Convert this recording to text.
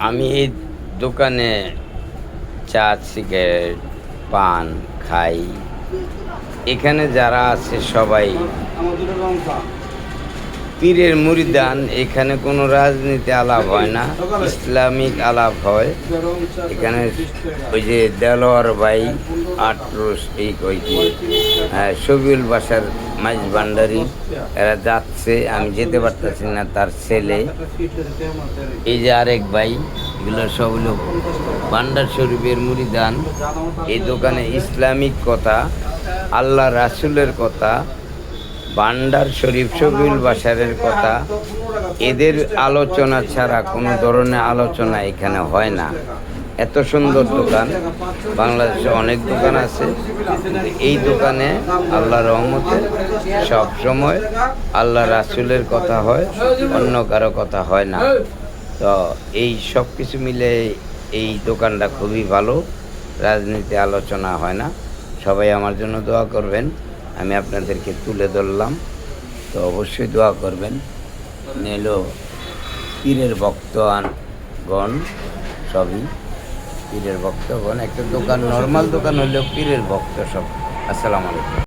আমি এই দোকানে চা, সিগারেট, পান খাই। এখানে যারা আছে সবাই পীরের মুরিদান। এখানে কোনো রাজনীতি আলাপ হয় না, ইসলামিক আলাপ হয়। এখানে ওই যে দেলোয়ার ভাই আটরস এই কয়টি শবিউল বাসার মাইজ ভান্ডারি, এরা যাচ্ছে, আমি যেতে পারতেছি না। তার ছেলে, এই যে আরেক ভাই, এগুলো সব হলো ভান্ডার শরীফের মুরিদান। এই দোকানে ইসলামিক কথা, আল্লাহ রাসূলের কথা, ভান্ডার শরীফ শবিউল বাসারের কথা, এদের আলোচনা ছাড়া কোনো ধরনের আলোচনা এখানে হয় না। এত সুন্দর দোকান। বাংলাদেশে অনেক দোকান আছে, কিন্তু এই দোকানে আল্লাহর রহমতে সব সময় আল্লাহ রাসূলের কথা হয়, অন্য কারো কথা হয় না। তো এই সব কিছু মিলে এই দোকানটা খুবই ভালো। রাজনীতি আলোচনা হয় না। সবাই আমার জন্য দোয়া করবেন। আমি আপনাদেরকে তুলে ধরলাম, তো অবশ্যই দোয়া করবেন। নেলো পীরের ভক্তগণ, সবই পীরের ভক্তগণ। একটা দোকান নর্মাল দোকান হলেও পীরের ভক্ত সব। আসসালামু আলাইকুম।